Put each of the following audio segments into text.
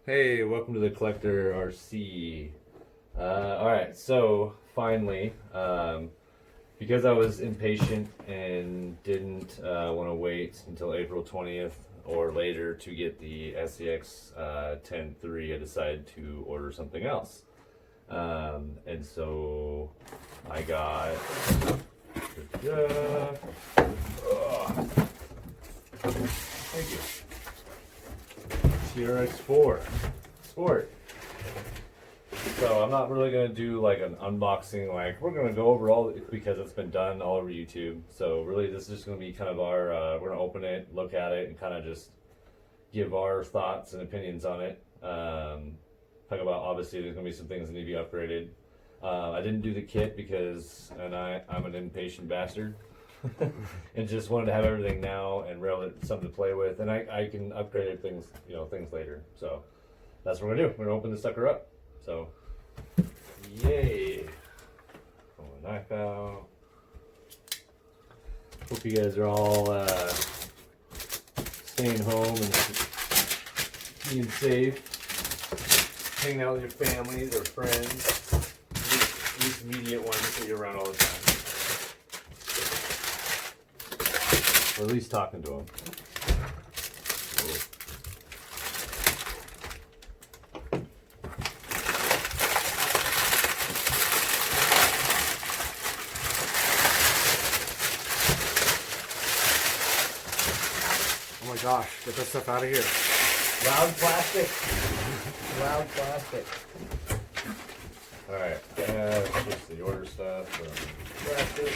Hey, welcome to the Collector RC. Alright, so finally, because I was impatient and didn't want to wait until April 20th or later to get the SCX 10.3, I decided to order something else. And so I got thank you. TRX4 Sport. So I'm not really gonna do like an unboxing, like we're gonna go over all because it's been done all over YouTube. So really this is just gonna be kind of our, we're gonna open it, look at it, and kind of just give our thoughts and opinions on it. Talk about, obviously there's gonna be some things that need to be upgraded. I didn't do the kit because, I'm an impatient bastard. And just wanted to have everything now and really something to play with, and I can upgrade things, things later. So that's what we're gonna do. We're gonna open this sucker up. So yay! Pull the knife out. Hope you guys are all staying home and being safe, hanging out with your families or friends, at least immediate ones that you're around all the time. Or at least talking to them. Oh my gosh, get that stuff out of here. Loud plastic. Loud plastic. Alright, just the order stuff. Plastic.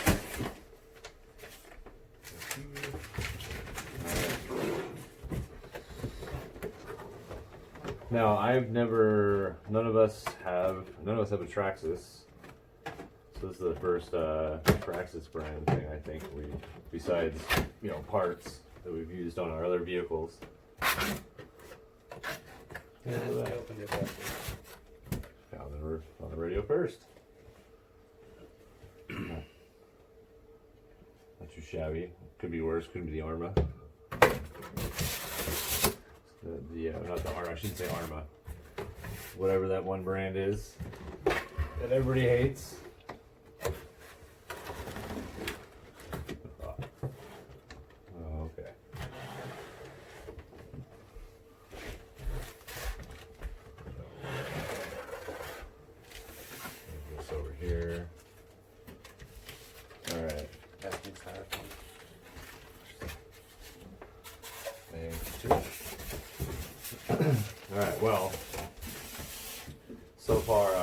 Now, none of us have a Traxxas. So this is the first Traxxas brand thing, I think, besides, parts that we've used on our other vehicles. Opened it up. Found it on the radio first. Not too shabby. Could be worse. Could be the Arma. Not the Arma. I shouldn't say Arma. Whatever that one brand is that everybody hates. Oh, okay. This over here. All right. Everything's styrofoam. Thank you. All right. Well, so far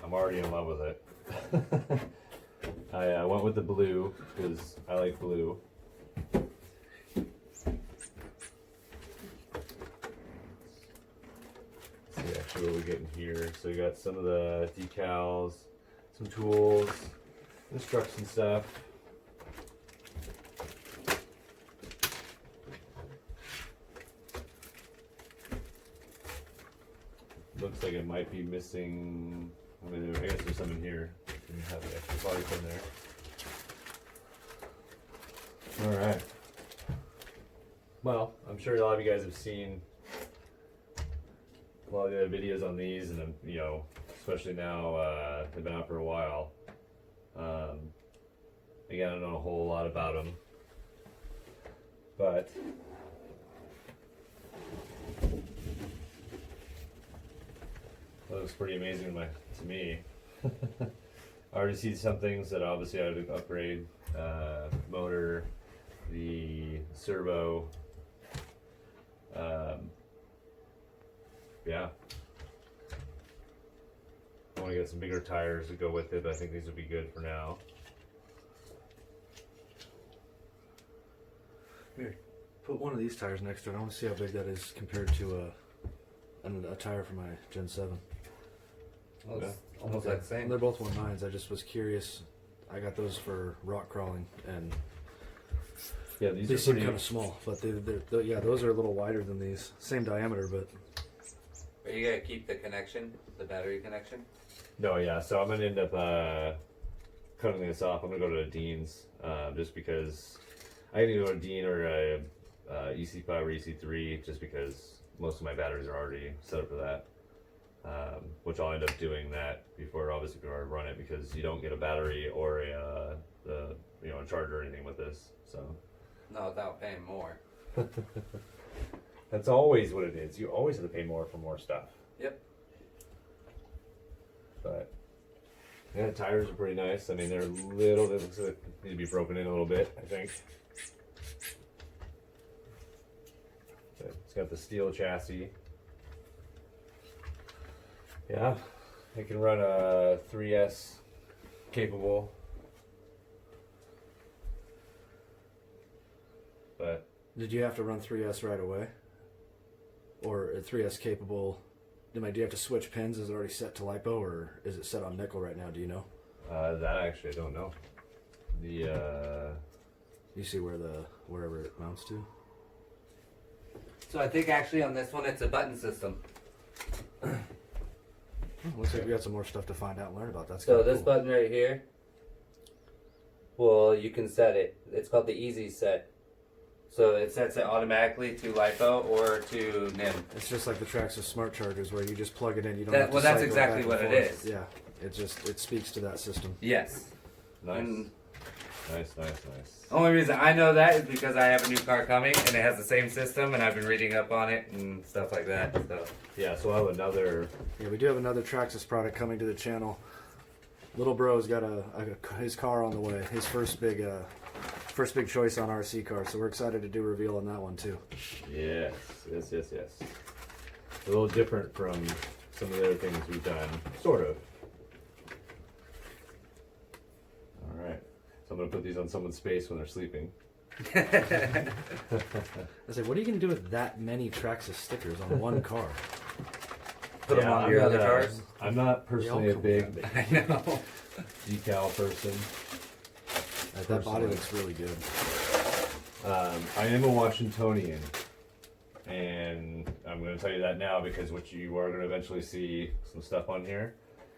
I'm already in love with it. I went with the blue because I like blue. Let's see actually what we're getting here. So you got some of the decals, some tools, instruction stuff. Looks like it might be missing. I guess there's some in here. You have the extra parts in there. All right. Well, I'm sure a lot of you guys have seen a lot of the other videos on these, and especially now they've been out for a while. Again, I don't know a whole lot about them, but that looks pretty amazing to me. I already see some things that obviously I would upgrade. Motor, the servo. Yeah. I want to get some bigger tires to go with it, but I think these would be good for now. Here, put one of these tires next to it. I want to see how big that is compared to a tire for my Gen 7. Well, it's Yeah. almost Okay. like the same. They're both 1.9s. I just was curious. I got those for rock crawling, and Yeah, these they are seem pretty. kind of small. But yeah, those are a little wider than these. Same diameter, but Are you gonna keep the connection, the battery connection? No, yeah. So I'm gonna end up cutting this off. I'm gonna go to a Dean's just because I need to go to Dean or a EC5 or EC3 just because most of my batteries are already set up for that. Which I'll end up doing that before I run it, because you don't get a battery or a charger or anything with this. So No, without paying more. that's always what it is. You always have to pay more for more stuff. Yep. But yeah, the tires are pretty nice. I mean, they're little. They looks like they need to be broken in a little bit, I think. But it's got the steel chassis. Yeah, it can run a 3S capable. But Did you have to run 3S right away? Or a 3S capable? Do you have to switch pins? Is it already set to LiPo, or is it set on nickel right now? Do you know? that actually I don't know. You see wherever it mounts to? So I think actually on this one it's a button system. Looks like we got some more stuff to find out and learn about. That's So kinda this cool. button right here, well, you can set it. It's called the Easy Set. So it sets it automatically to LiPo or to NIM. It's just like the Traxxas smart chargers, where you just plug it in. You don't That- have to well, that's cycle exactly back and what it forth. is. Yeah, it speaks to that system. Yes. nice, And nice. only reason I know that is because I have a new car coming and it has the same system, and I've been reading up on it and stuff like that. So Yeah, so I have another. Yeah, we do have another Traxxas product coming to the channel. Little bro's got his car on the way. His first big choice on RC car. So we're excited to do a reveal on that one too. Yes. A little different from some of the other things we've done, sort of. All right, so I'm gonna put these on someone's face when they're sleeping. I said, what are you gonna do with that many Traxxas stickers on one car? put them on your other cars. I'm not personally a come big with I know. decal person. That body looks really good. I am a Washingtonian, and I'm going to tell you that now, because what you are going to eventually see some stuff on here.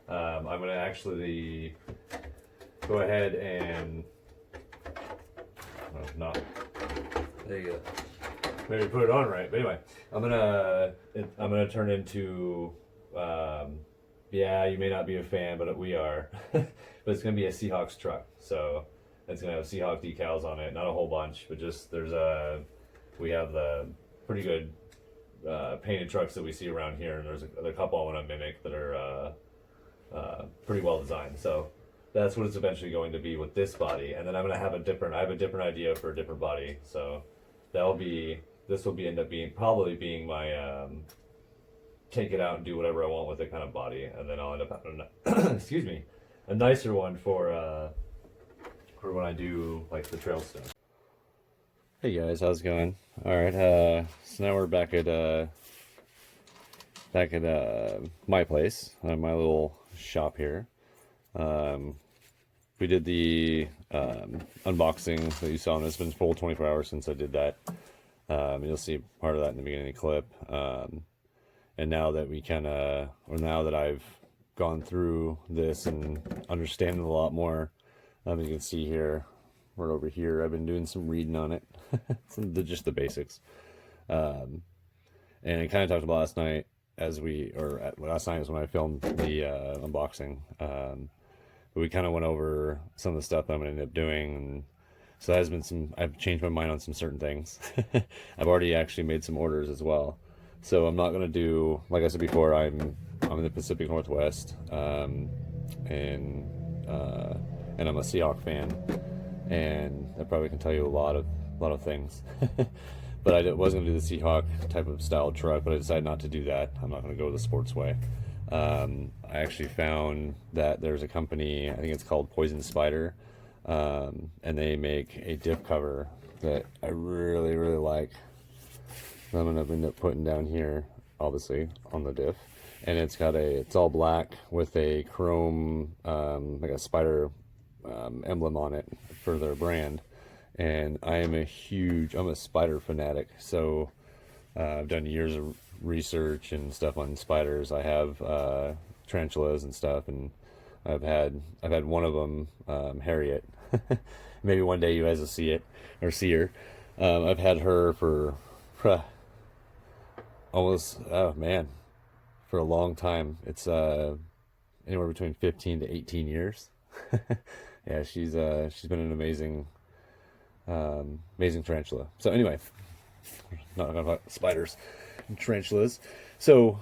I'm going to actually go ahead and not There you go. maybe put it on right. But anyway, I'm gonna turn into. Yeah, you may not be a fan, but we are. But it's gonna be a Seahawks truck, so it's gonna have Seahawk decals on it. Not a whole bunch, but just we have the pretty good painted trucks that we see around here, and there's a couple I want to mimic that are pretty well designed. So that's what it's eventually going to be with this body, and then I'm gonna have a different idea for a different body. So this will end up being my take it out and do whatever I want with it kind of body, and then I'll end up having excuse me, a nicer one for when I do like the trail stuff. Hey guys, how's it going? All right, so now we're back at my place, my little shop here. We did the unboxing that you saw, and it's been full 24 hours since I did that. You'll see part of that in the beginning of the clip. And now that now that I've gone through this and understand it a lot more, you can see here, right over here, I've been doing some reading on it, just the basics. And I kind of talked about last night last night is when I filmed the unboxing. But we kind of went over some of the stuff I'm going to end up doing, and so that has been I've changed my mind on some certain things. I've already actually made some orders as well. So I'm not going to do, like I said before, I'm in the Pacific Northwest, and I'm a Seahawk fan, and I probably can tell you a lot of things. But I was going to do the Seahawk type of style truck, but I decided not to do that. I'm not going to go the sports way. I actually found that there's a company, I think it's called Poison Spider, and they make a diff cover that I really, really like. I'm going to end up putting down here, obviously, on the diff. And it's all black with a chrome, like a spider emblem on it for their brand. And I'm a spider fanatic. So I've done years of research and stuff on spiders. I have tarantulas and stuff, and I've had one of them, Harriet. Maybe one day you guys will see her. I've had her for almost, oh man, for a long time. It's anywhere between 15 to 18 years. Yeah, she's been an amazing tarantula. So anyway, not talking about spiders and tarantulas. So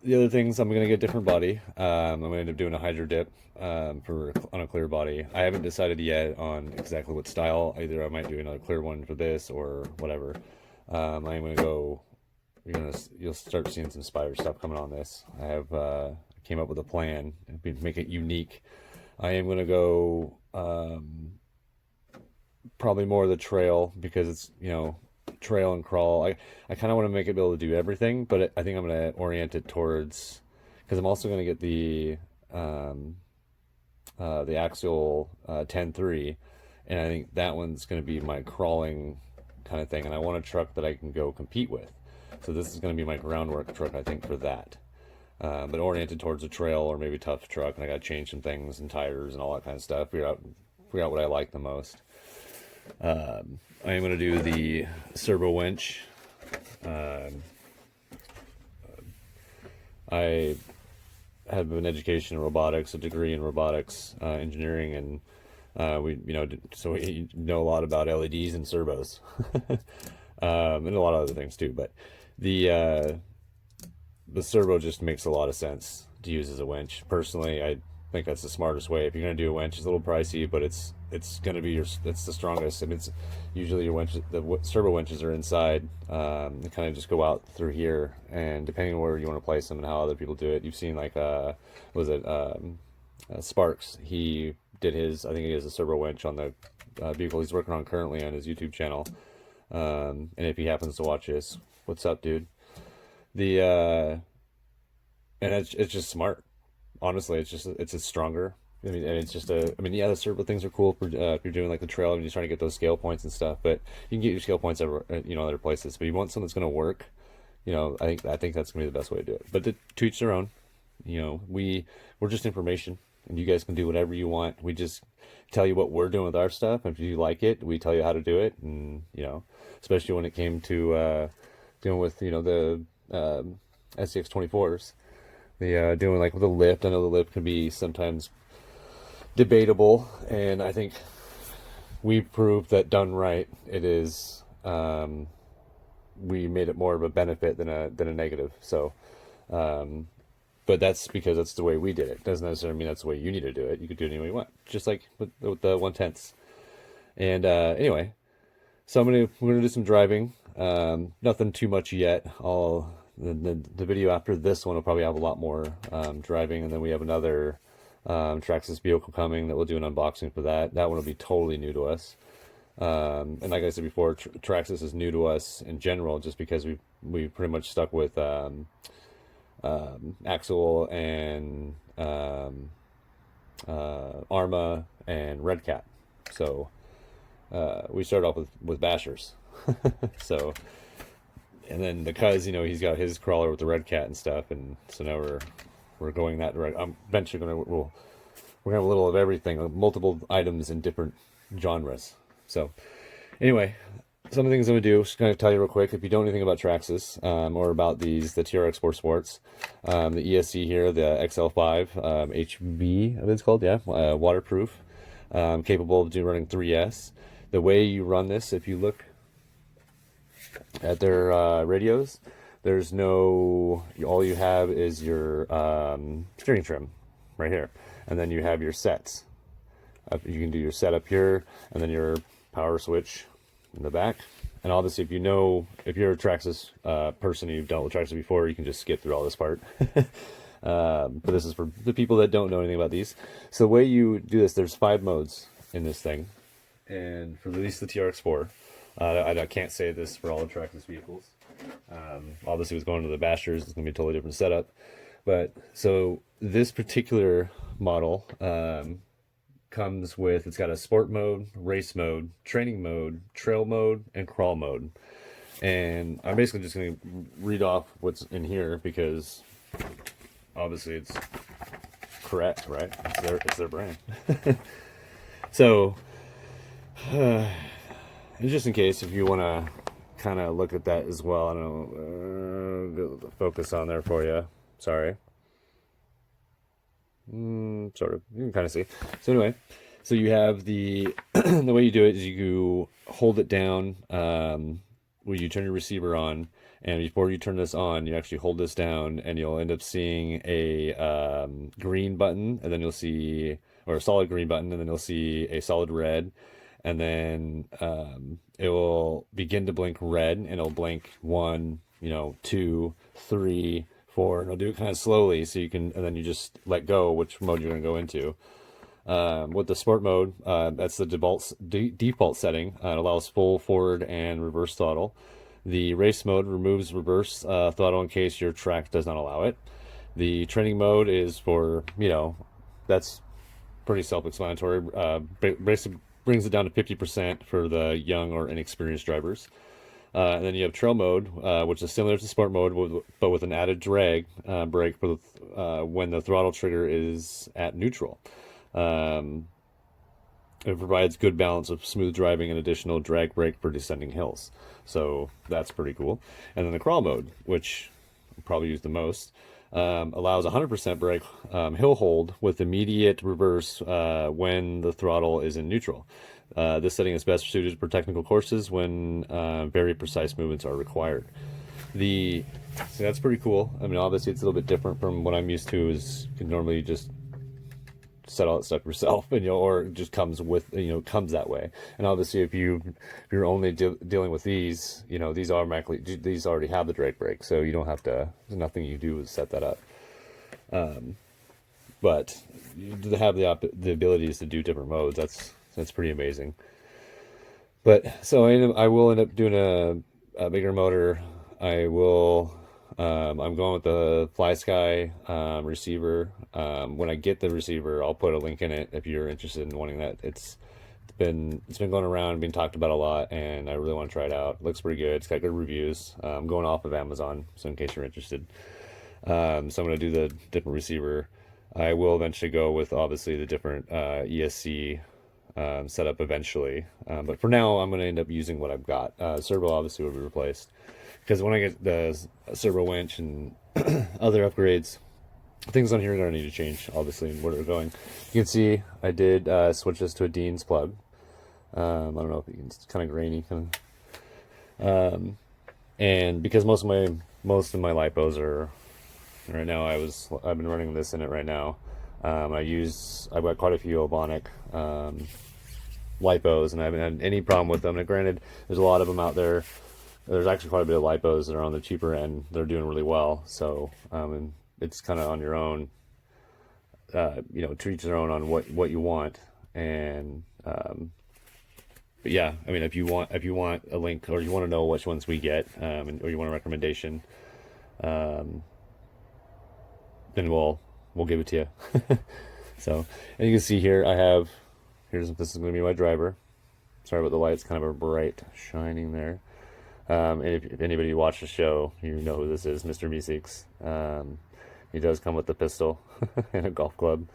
the other things, I'm gonna get a different body. I'm gonna end up doing a hydro dip for on a clear body. I haven't decided yet on exactly what style. Either I might do another clear one for this or whatever. I'm gonna go. You'll start seeing some spider stuff coming on this. I have came up with a plan to make it unique. I am gonna go probably more of the trail because it's trail and crawl. I kind of want to make it be able to do everything, but I think I'm going to orient it towards, because I'm also going to get the axial 10.3, and I think that one's going to be my crawling kind of thing, and I want a truck that I can go compete with. So this is going to be my groundwork truck, I think, for that. But oriented towards a trail or maybe tough truck, and I got to change some things and tires and all that kind of stuff. Figure out what I like the most. I am going to do the servo winch. I have an education in robotics, a degree in robotics engineering, and so we know a lot about LEDs and servos, and a lot of other things too. But the servo just makes a lot of sense to use as a winch. Personally, I think that's the smartest way. If you're going to do a winch, it's a little pricey, but it's going to be it's the strongest. I mean, it's usually your winch, the servo winches are inside. They kind of just go out through here, and depending on where you want to place them and how other people do it, you've seen like Sparks. He did his. I think he has a servo winch on the vehicle he's working on currently on his YouTube channel. And if he happens to watch this, what's up, dude? And it's just smart. Honestly, it's a stronger. I mean, and it's just yeah, the servo things are cool for if you're doing like the trail and you're trying to get those scale points and stuff. But you can get your scale points other places. But you want something that's going to work. I think that's going to be the best way to do it. But to each their own. We're just information, and you guys can do whatever you want. We just tell you what we're doing with our stuff, and if you like it, we tell you how to do it. And especially when it came to dealing with the SCX24s. Doing like with a lift. I know the lift can be sometimes debatable, and I think we've proved that done right, it is. We made it more of a benefit than a negative. So, but that's because that's the way we did it. Doesn't necessarily mean that's the way you need to do it. You could do it any way you want, just like with the 1/10. And anyway, so we're gonna do some driving. Nothing too much yet. The video after this one will probably have a lot more driving, and then we have another Traxxas vehicle coming that we'll do an unboxing for that. That one will be totally new to us. And like I said before, Traxxas is new to us in general, just because we pretty much stuck with Axle and Arma and Red Cat. So we started off with Bashers. So. And then he's got his crawler with the Red Cat and stuff, and so now we're going that direction. I'm eventually we're gonna have a little of everything, multiple items in different genres. So anyway, some of the things I'm gonna do, just gonna tell you real quick. If you don't know anything about Traxxas or about the TRX4 Sports, the ESC here, the XL5 HV, I think it's called, yeah, waterproof, capable of running 3S. The way you run this, if you look at their radios, there's all you have is your steering trim right here, and then you have your sets. You can do your set up here, and then your power switch in the back. And obviously, if you're a Traxxas person and you've dealt with Traxxas before, you can just skip through all this part. But this is for the people that don't know anything about these. So the way you do this, there's 5 modes in this thing, and for at least the TRX4. I can't say this for all the Traxxas vehicles. Obviously, with going to the Bashers, it's going to be a totally different setup. But so this particular model comes with, it's got a sport mode, race mode, training mode, trail mode, and crawl mode. And I'm basically just going to read off what's in here because obviously it's correct, right? It's their brand. So. And just in case, if you want to kind of look at that as well. I don't know, focus on there for you. Sorry. Sort of. You can kind of see. So anyway, so you have the the way you do it is you hold it down when you turn your receiver on, and before you turn this on, you actually hold this down, and you'll end up seeing a green button, and then you'll see, or a solid green button, and then you'll see a solid red, and then it will begin to blink red, and it'll blink 1, 2, 3, 4, and it'll do it kind of slowly, so you can, and then you just let go which mode you're going to go into. With the sport mode, that's the default setting. It allows full forward and reverse throttle. The race mode removes reverse throttle in case your track does not allow it. The training mode is for, that's pretty self-explanatory. Basically brings it down to 50% for the young or inexperienced drivers. And then you have trail mode, which is similar to sport mode, but with an added drag brake for when the throttle trigger is at neutral. It provides good balance of smooth driving and additional drag brake for descending hills. So that's pretty cool. And then the crawl mode, which I probably use the most, allows 100% brake hill hold with immediate reverse when the throttle is in neutral. This setting is best suited for technical courses when very precise movements are required. So that's pretty cool. I mean, obviously it's a little bit different from what I'm used to. Is you can normally just set all that stuff yourself, and or it just comes with, comes that way. And obviously if you're only dealing with these, these already have the drag brake, so you don't have to, there's nothing you do is set that up. But to have the abilities to do different modes, that's pretty amazing. But so I will end up doing a bigger motor. I'm going with the FlySky receiver. When I get the receiver, I'll put a link in it if you're interested in wanting that. It's been going around, being talked about a lot, and I really want to try it out. It looks pretty good. It's got good reviews. I'm going off of Amazon, so in case you're interested. So I'm going to do the different receiver. I will eventually go with obviously the different ESC setup eventually. But for now, I'm going to end up using what I've got. Servo obviously will be replaced, because when I get the servo winch and other upgrades, things on here are going to need to change, obviously, and where they're going. You can see I did switch this to a Dean's plug. I don't know if it's kind of grainy, and because most of my lipos are right now, I've been running this in it right now. I've got quite a few Obonic lipos, and I haven't had any problem with them. And granted, there's a lot of them out there. There's actually quite a bit of lipos that are on the cheaper end. They're doing really well. So, and it's kind of on your own, to each their own on what you want. And, but yeah, I mean, if you want a link, or you want to know which ones we get, or you want a recommendation, then we'll give it to you. So, and you can see here, this is going to be my driver. Sorry about the light. It's kind of a bright shining there. And if anybody watched the show, you know who this is, Mr. Meeseeks. He does come with a pistol and a golf club.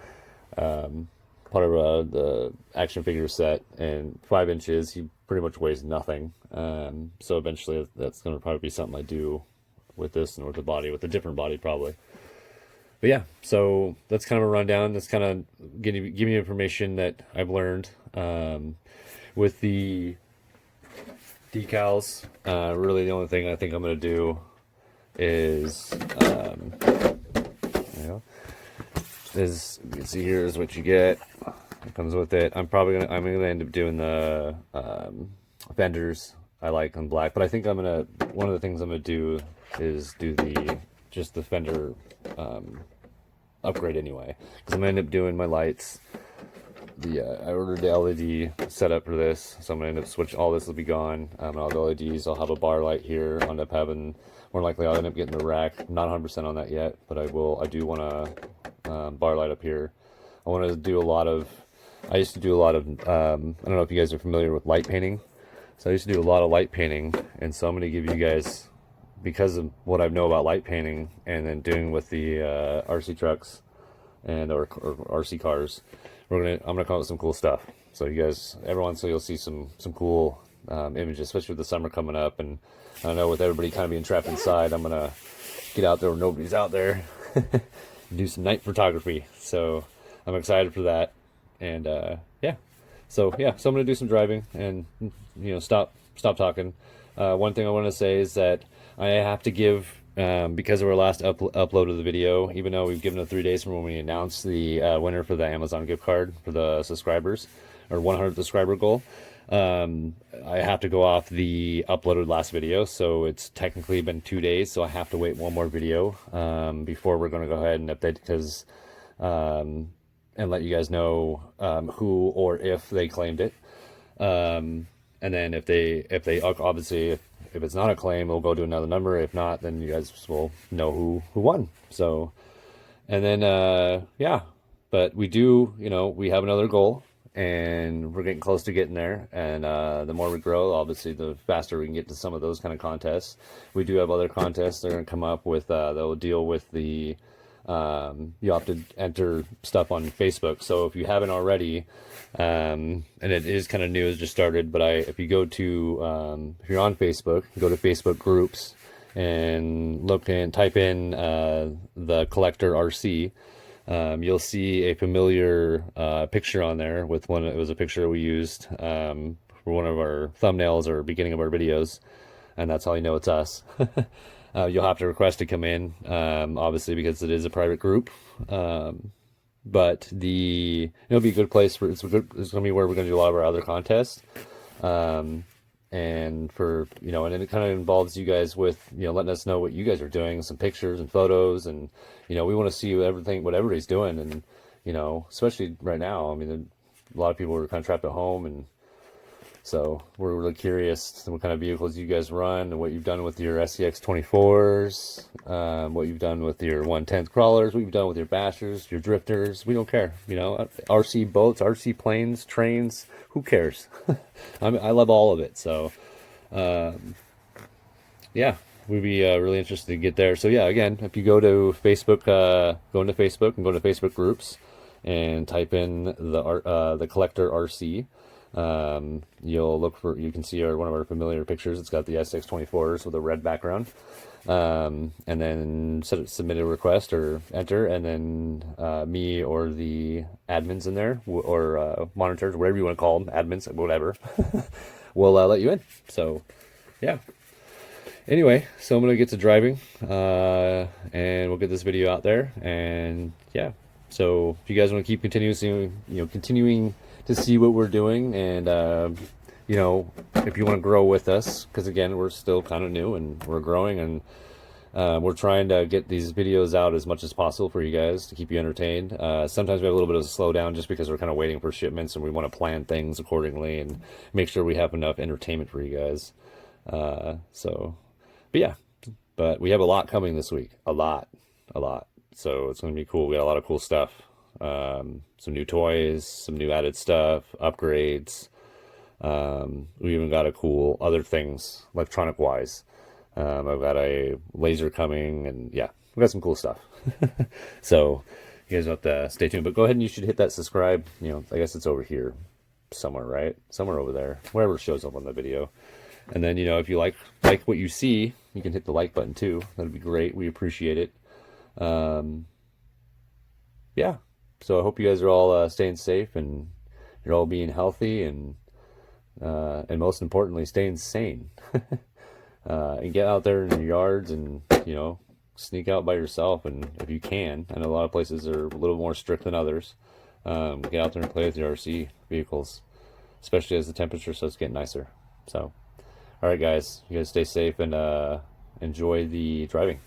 Part of the action figure set, and 5 inches. He pretty much weighs nothing. So eventually that's going to probably be something I do with this and with the body, with a different body probably. But yeah, so that's kind of a rundown. That's kind of give me information that I've learned. With the decals, really the only thing I think I'm going to do is, you can see here is what you get. It comes with it. I'm gonna end up doing the fenders I like on black, but I think one of the things I'm gonna do is do the fender upgrade anyway, because I'm gonna end up doing my lights. I ordered the LED setup for this, so I'm gonna end up switch. All this will be gone. All the LEDs. I'll have a bar light here. I'll end up having, more likely I'll end up getting the rack. I'm not 100% on that yet, but I do want a bar light up here. I want to do a lot of. I used to do a lot of. I don't know if you guys are familiar with light painting. So I used to do a lot of light painting, and so I'm gonna give you guys, because of what I know about light painting, and then doing with the RC trucks and or RC cars. I'm gonna come up with some cool stuff. So you guys, every once in a while you'll see some cool images, especially with the summer coming up. And I don't know, with everybody kind of being trapped inside, I'm gonna get out there where nobody's out there and do some night photography. So I'm excited for that. And yeah, so I'm gonna do some driving and stop talking. One thing I want to say is that I have to give, because of our last upload of the video, even though we've given it 3 days from when we announced the winner for the Amazon gift card for the subscribers, or 100 subscriber goal, I have to go off the uploaded last video. So it's technically been 2 days, so I have to wait one more video before we're going to go ahead and update, because and let you guys know who or if they claimed it. And then if they obviously, if it's not a claim, we'll go to another number. If not, then you guys will know who won. So, and then yeah, but we do, we have another goal, and we're getting close to getting there. And the more we grow, obviously, the faster we can get to some of those kind of contests. We do have other contests that are going to come up with that'll deal with the you have to enter stuff on Facebook. So if you haven't already, and it is kind of new, it's just started, but if you go to if you're on Facebook, go to Facebook groups and look and type in the collector RC, you'll see a familiar picture on there with one. It was a picture we used for one of our thumbnails or beginning of our videos, and that's how you know it's us. You'll have to request to come in, obviously, because it is a private group. But it'll be a good place for it's going to be where we're going to do a lot of our other contests. And for and it kind of involves you guys with letting us know what you guys are doing, some pictures and photos, and we want to see what everybody's doing, and especially right now. I mean, a lot of people are kind of trapped at home, and so we're really curious what kind of vehicles you guys run, and what you've done with your SCX24s, what you've done with your 110th crawlers, what you've done with your bashers, your drifters. We don't care, RC boats, RC planes, trains, who cares? I love all of it. So, yeah, we'd be really interested to get there. So yeah, again, if you go to Facebook, go into Facebook and go to Facebook groups and type in the collector RC. You can see one of our familiar pictures. It's got the SX24s with a red background, and then submit a request or enter, and then me or the admins in there, or monitors, whatever you want to call them, admins, whatever, we'll let you in. So yeah, anyway, so I'm gonna get to driving, and we'll get this video out there. And yeah, so if you guys want to keep continuing to see what we're doing, and if you want to grow with us, because again, we're still kind of new and we're growing, and we're trying to get these videos out as much as possible for you guys to keep you entertained. Sometimes we have a little bit of a slowdown just because we're kind of waiting for shipments, and we want to plan things accordingly and make sure we have enough entertainment for you guys. But we have a lot coming this week, a lot. So it's going to be cool. We got a lot of cool stuff. Some new toys, some new added stuff, upgrades. We even got a cool other things electronic wise. I've got a laser coming, and yeah, we got some cool stuff. So you guys have to stay tuned, but go ahead and you should hit that subscribe. I guess it's over here somewhere, right? Somewhere over there, wherever it shows up on the video. And then, if you like what you see, you can hit the like button too. That'd be great. We appreciate it. Yeah. So I hope you guys are all staying safe, and you're all being healthy, and most importantly, staying sane. And get out there in your yards, and sneak out by yourself, and if you can. I know a lot of places are a little more strict than others. Get out there and play with your RC vehicles, especially as the temperature starts getting nicer. So, all right, guys, you guys stay safe and enjoy the driving.